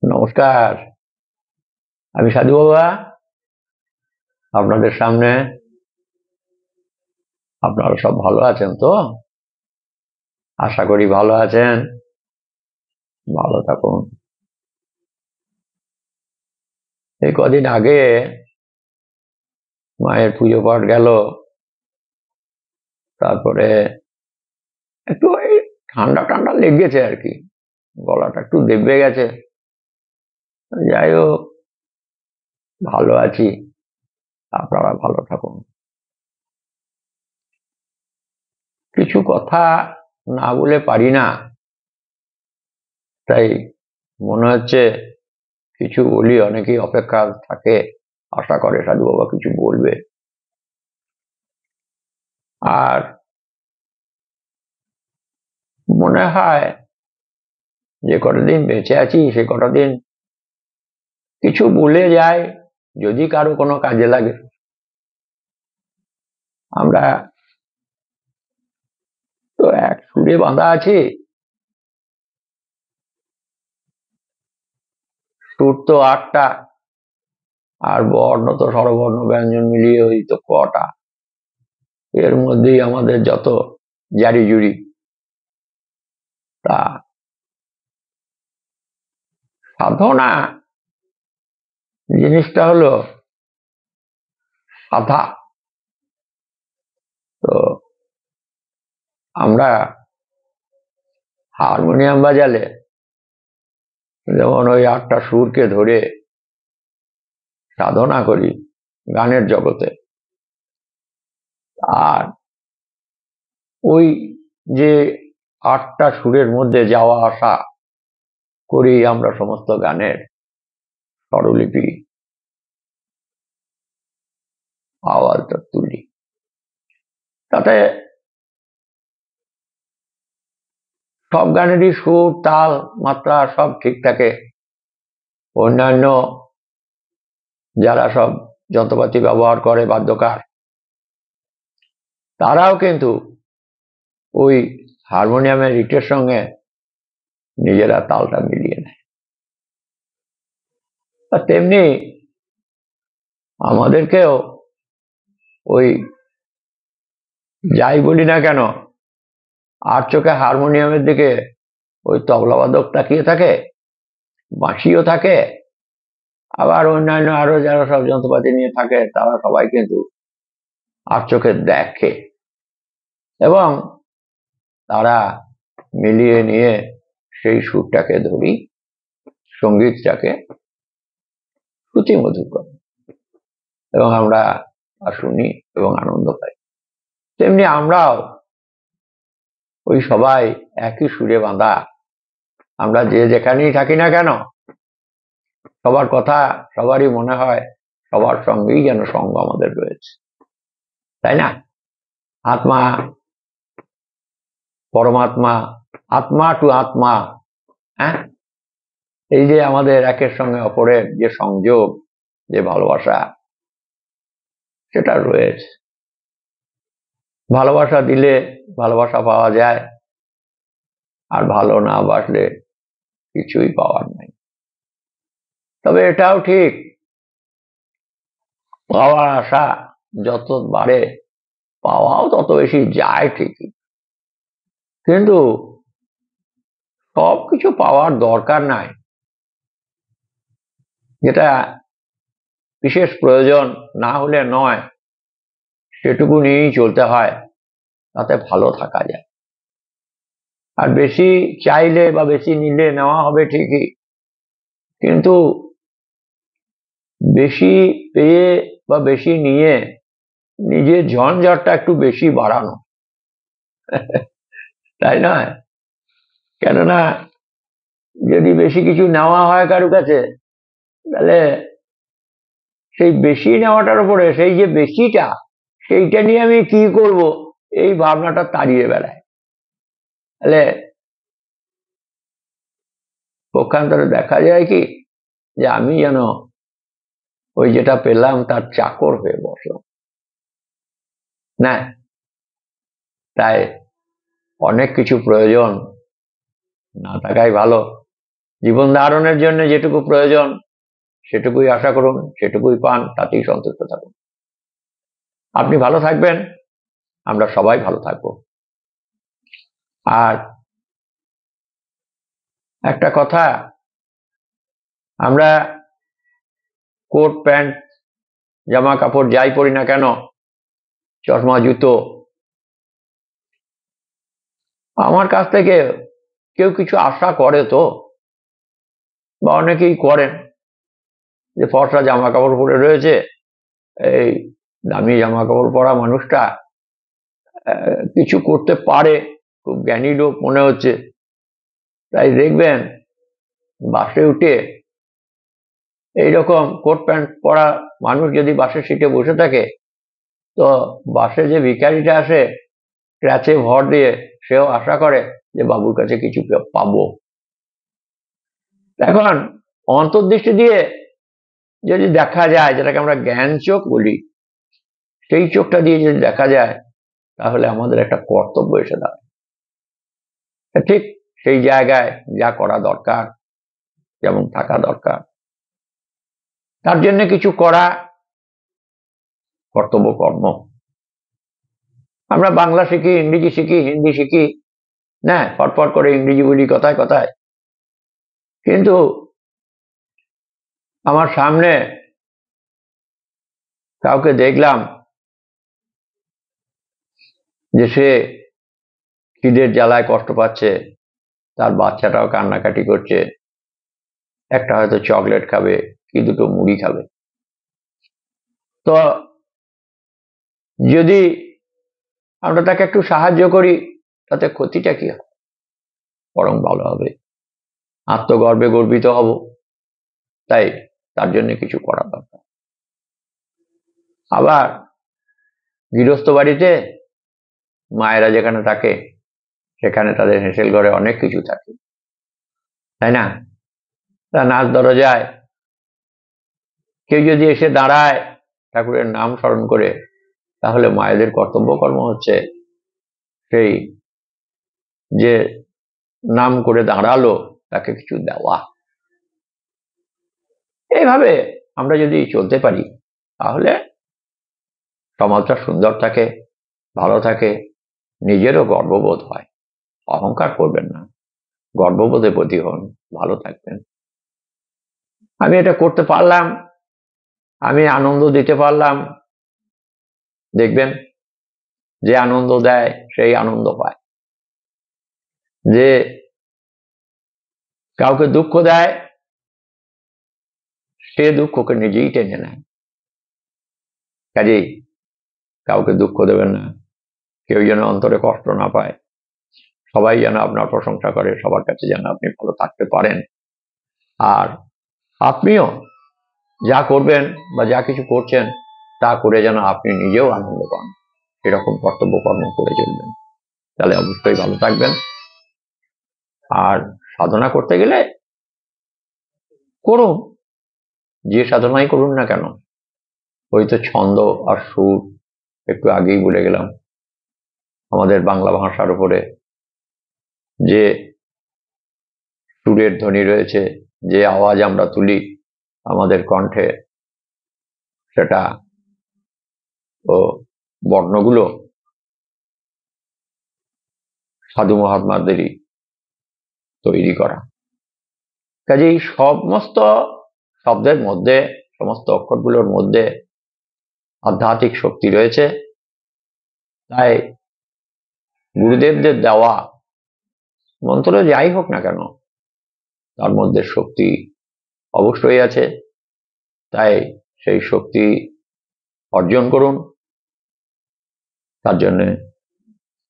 নমস্কার। আমি সাধু বাবা আপনাদের সামনে। আপনারা সব ভালো আছেন তো? আশা করি ভালো আছেন। ভালো থাকুন। এই কদিন আগে মায়ের পুজো পাঠ গেল, তারপরে একটু এই ঠান্ডা ঠান্ডা লেগেছে আর কি, গলাটা একটু দেবে গেছে। যাই হোক, ভালো আছি। আপনারা ভালো থাকুন। কিছু কথা না বলে পারি না, তাই মনে হচ্ছে কিছু বলি। অনেকেই অপেক্ষা থাকে, আশা করে সাধু বাবা কিছু বলবে। আর মনে হয় যে কটা দিন বেঁচে আছি সে কটা দিন কিছু বলে যায়, যদি কারো কোনো কাজে লাগে। আমরা তো এক সুরে বাঁধা আছি, সুর তো 8টা, আর বর্ণ তো স্বরবর্ণ ব্যঞ্জন মিলিয়ে ওই তো কটা। এর মধ্যেই আমাদের যত জারি জুরি। তা সাধনা জিনিসটা হলো সাধা। তো আমরা হারমোনিয়াম বাজালে যেমন ওই 8টা সুরকে ধরে সাধনা করি গানের জগতে, আর ওই যে 8টা সুরের মধ্যে যাওয়া আসা করি আমরা সমস্ত গানের স্বরলিপি, আওয়াজটা তুলি। তাতে সব গানেরই সুর, তাল, মাত্রা সব ঠিক থাকে। অন্যান্য যারা সব যন্ত্রপাতি ব্যবহার করে, বাদ্যকার, তারাও কিন্তু ওই হারমোনিয়ামের রিটের সঙ্গে নিজেরা তালটা মিলিয়ে নেয়। আর তেমনি আমাদেরকেও ওই যাই বলি না কেন, আর চোখে হারমোনিয়ামের দিকে ওই তবলাবাদক তাকিয়ে থাকে, বাঁশিও থাকে, আবার অন্যান্য আরো যারা সব যন্ত্রপাতি নিয়ে থাকে তারা সবাই কিন্তু আর চোখে দেখে, এবং তারা মিলিয়ে নিয়ে সেই সুরটাকে ধরি, সঙ্গীতটাকে শ্রুতিমধুর করে, এবং আমরা শুনি এবং আনন্দ পাই। তেমনি আমরাও ওই সবাই একই সুরে বাঁধা। আমরা যে যেখানেই থাকি না কেন, সবার কথা সবারই মনে হয় সবার সঙ্গেই যেন সঙ্গ আমাদের রয়েছে, তাই না? আত্মা, পরমাত্মা, আত্মা টু আত্মা। হ্যাঁ, এই যে আমাদের একের সঙ্গে অপরের যে সংযোগ, যে ভালোবাসা, সেটা রয়েছে। ভালোবাসা দিলে ভালোবাসা পাওয়া যায়, আর ভালো না বাসলে কিছুই পাওয়ার নাই। তবে এটাও ঠিক, পাওয়ার আশা যত বাড়ে পাওয়াও তত বেশি যায় ঠিকই, কিন্তু সবকিছু পাওয়ার দরকার নাই। যেটা বিশেষ প্রয়োজন না হলে নয়, সেটুকু নিয়েই চলতে হয়, তাতে ভালো থাকা যায়। আর বেশি চাইলে বা বেশি নিলে নেওয়া হবে ঠিকই, কিন্তু বেশি পেয়ে বা বেশি নিয়ে নিজের ঝঞ্ঝাটটা একটু বেশি বাড়ানো, তাই নয়? কেননা যদি বেশি কিছু নেওয়া হয় কারো কাছে, তাহলে সেই বেশি নেওয়াটার উপরে সেই যে বেশিটা, সেইটা নিয়ে আমি কি করব, এই ভাবনাটা তাড়িয়ে বেড়ায়। তাহলে পক্ষান্তরে দেখা যায় কি, যে আমি যেন ওই যেটা পেলাম তার চাকর হয়ে বসলাম না। তাই অনেক কিছু প্রয়োজন না থাকাই ভালো, জীবন ধারণের জন্য যেটুকু প্রয়োজন সেটুকুই আশা করুন, সেটুকুই পান, তাতেই সন্তুষ্ট থাকুন। আপনি ভালো থাকবেন, আমরা সবাই ভালো থাকবো। আর একটা কথা, আমরা কোট প্যান্ট জামা কাপড় যাই পরি না কেন, চশমা জুতো, আমার কাছ থেকে কেউ কিছু আশা করে তো, বা অনেকেই করেন যে ফর্সা জামা কাপড় পরে রয়েছে, এই দামি জামা কাপড় পরা মানুষটা কিছু করতে পারে, খুব জ্ঞানী লোক মনে হচ্ছে। তাই দেখবেন বাসে উঠে এইরকম কোট প্যান্ট পরা মানুষ যদি বাসের সিটে বসে থাকে, তো বাসে যে ভিখারিটা আসে ক্র্যাচে ভর দিয়ে, সেও আশা করে যে বাবুর কাছে কিছু পাবো। এখন অন্তর্দৃষ্টি দিয়ে যদি দেখা যায়, যেটাকে আমরা জ্ঞান চোখ বলি, সেই চোখটা দিয়ে যদি দেখা যায়, তাহলে আমাদের একটা কর্তব্য এসে দাঁড়ায়। ঠিক সেই জায়গায় যা করা দরকার, যেমন থাকা দরকার, তার জন্য কিছু করা কর্তব্য কর্ম। আমরা বাংলা শিখি, ইংরেজি শিখি, হিন্দি শিখি, না ফটফট করে ইংরেজি বলি কথায় কথায়, কিন্তু আমার সামনে কাউকে দেখলাম যে সে খিদের জ্বালায় কষ্ট পাচ্ছে, তার বাচ্চাটাও কান্নাকাটি করছে, একটা হয়তো চকলেট খাবে কি দুটো মুড়ি খাবে। তো যদি আমরা তাকে একটু সাহায্য করি, তাতে ক্ষতিটা কি হবে? বরং ভালো হবে, আত্মগর্বে গর্বিত হব। তাই তার জন্য কিছু করা দরকার। আবার গৃহস্থ বাড়িতে মায়েরা যেখানে থাকে, সেখানে তাদের হেঁসেল ঘরে অনেক কিছু থাকে, তাই না? তা নাচ দরজায় কেউ যদি এসে দাঁড়ায় ঠাকুরের নাম স্মরণ করে, তাহলে মায়েদের কর্তব্য কর্ম হচ্ছে সেই যে নাম করে দাঁড়ালো তাকে কিছু দেওয়া। এইভাবে আমরা যদি চলতে পারি, তাহলে সমাজটা সুন্দর থাকে, ভালো থাকে, নিজেরও গর্ববোধ হয়। অহংকার করবেন না, গর্ববোধে প্রতি হন, ভালো থাকবেন। আমি এটা করতে পারলাম, আমি আনন্দ দিতে পারলাম, দেখবেন যে আনন্দ দেয় সেই আনন্দ পায়, যে কাউকে দুঃখ দেয় সে দুঃখকে নিজেই টেনে নেয়। কাজেই কাউকে দুঃখ দেবেন না, কেউ যেন অন্তরে কষ্ট না পায়, সবাই যেন আপনার প্রশংসা করে, সবার কাছে যেন আপনি ভালো থাকতে পারেন। আর আপনিও যা করবেন বা যা কিছু করছেন, তা করে যেন আপনি নিজেও আনন্দ পান, এরকম কর্তব্য কর্ম করে চলবেন, তাহলে অবশ্যই ভালো থাকবেন। আর সাধনা করতে গেলে করুন, যে সাধনাই করুন না কেন, ওই তো ছন্দ আর সুর, একটু আগেই বলে গেলাম, আমাদের বাংলা ভাষার উপরে যে সুরের ধ্বনি রয়েছে, যে আওয়াজ আমরা তুলি আমাদের কণ্ঠে, সেটা ও বর্ণগুলো সাধু মহাত্মাদেরই তৈরি করা। কাজেই সমস্ত শব্দের মধ্যে, সমস্ত অক্ষরগুলোর মধ্যে আধ্যাত্মিক শক্তি রয়েছে। তাই গুরুদেবদের দেওয়া মন্ত্র যাই হোক না কেন, তার মধ্যে শক্তি অবশ্যই আছে। তাই সেই শক্তি অর্জন করুন, তার জন্য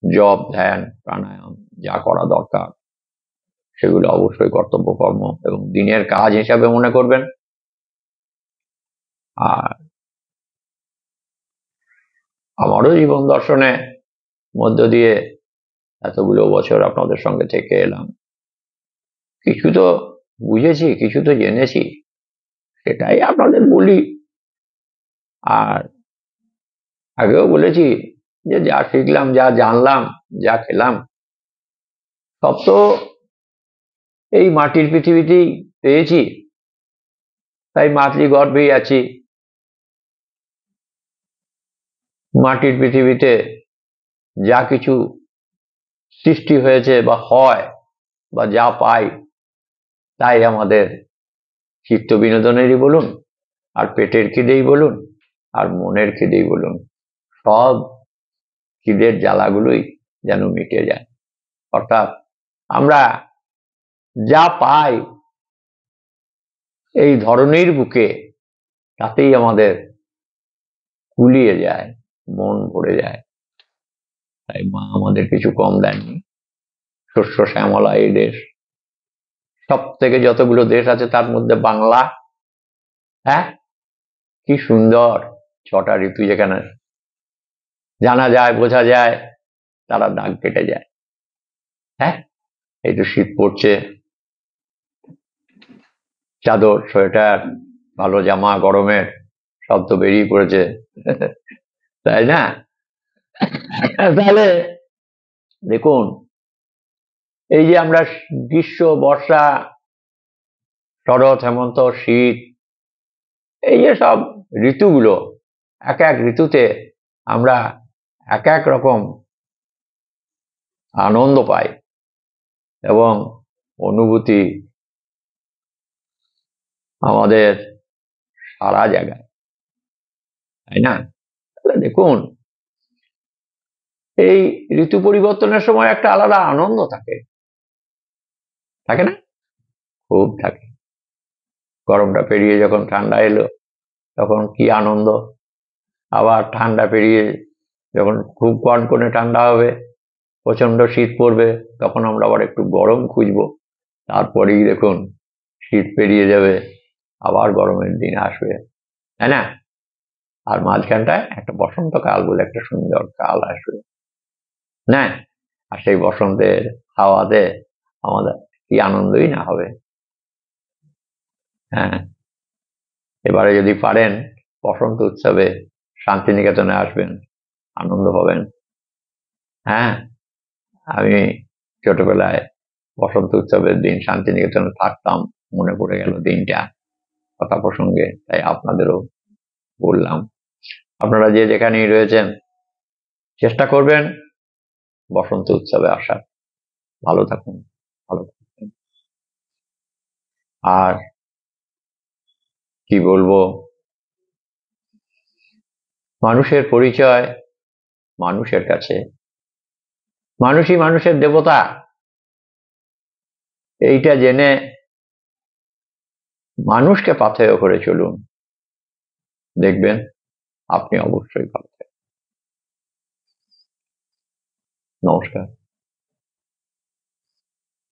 জপ, ধ্যান, প্রাণায়াম যা করা দরকার সেগুলো অবশ্যই কর্তব্য কর্ম এবং দিনের কাজ হিসাবে মনে করবেন। আর আমারও জীবন দর্শনে মধ্য দিয়ে এতগুলো বছর আপনাদের সঙ্গে থেকে এলাম, কিছু তো বুঝেছি, কিছু তো জেনেছি, সেটাই আপনাদের বলি। আর আগেও বলেছি যে যা শিখলাম, যা জানলাম, যা খেলাম, সব তো এই মাটির পৃথিবীতেই পেয়েছি, তাই মাতৃগর্ভেই আছি। মাটির পৃথিবীতে যা কিছু সৃষ্টি হয়েছে বা হয় বা যা পাই, তাই আমাদের চিত্ত বিনোদনেরই বলুন, আর পেটের খিদেই বলুন, আর মনের খিদেই বলুন, সব খিদের জ্বালাগুলোই যেন মিটে যায়। অর্থাৎ আমরা যা পাই এই ধরনের বুকে, তাতেই আমাদের কুলিয়ে যায়, মন ভরে যায়। তাই মা আমাদের কিছু কম দেননি। শস্য শ্যামলা এই দেশ, সব থেকে যতগুলো দেশ আছে তার মধ্যে বাংলা, হ্যাঁ, কি সুন্দর 6টা ঋতু যেখানে জানা যায়, বোঝা যায়, তারা দাগ কেটে যায়। হ্যাঁ, এই তো শীত পড়ছে, চাদর, সোয়েটার, ভালো জামা গরমের সব তো বেরিয়ে পড়েছে, তাই না? তাহলে দেখুন, এই যে আমরা গ্রীষ্ম, বর্ষা, শরৎ, হেমন্ত, শীত, এই যে সব ঋতুগুলো, এক এক ঋতুতে আমরা এক এক রকম আনন্দ পাই এবং অনুভূতি আমাদের সারা জায়গায়, তাই না? তাহলে দেখুন, এই ঋতু পরিবর্তনের সময় একটা আলাদা আনন্দ থাকে, থাকে না? খুব থাকে। গরমটা পেরিয়ে যখন ঠান্ডা এলো তখন কি আনন্দ, আবার ঠান্ডা পেরিয়ে যখন খুব কনকনে ঠান্ডা হবে, প্রচন্ড শীত পড়বে, তখন আমরা আবার একটু গরম খুঁজবো। তারপরেই দেখুন শীত পেরিয়ে যাবে, আবার গরমের দিন আসবে, তাই না? আর মাঝখানটায় একটা বসন্তকাল বলে একটা সুন্দর কাল আসবে, না? আর সেই বসন্তের হাওয়াতে আমাদের কি আনন্দই না হবে। হ্যাঁ, এবারে যদি পারেন বসন্ত উৎসবে শান্তিনিকেতনে আসবেন, আনন্দ পাবেন। হ্যাঁ, আমি ছোটবেলায় বসন্ত উৎসবের দিন শান্তিনিকেতনে থাকতাম, মনে পড়ে গেল দিনটা কথা প্রসঙ্গে, তাই আপনাদেরও বললাম। আপনারা যে যেখানেই রয়েছেন চেষ্টা করবেন বসন্ত উৎসবে আসার। ভালো থাকুন, ভালো থাকবেন। আর কি বলবো, মানুষের পরিচয় মানুষের কাছে, মানুষই মানুষের দেবতা, এইটা জেনে মানুষকে পাথেয় করে চলুন, দেখবেন আপনি অবশ্যই ভালো থাকবেন। নমস্কার।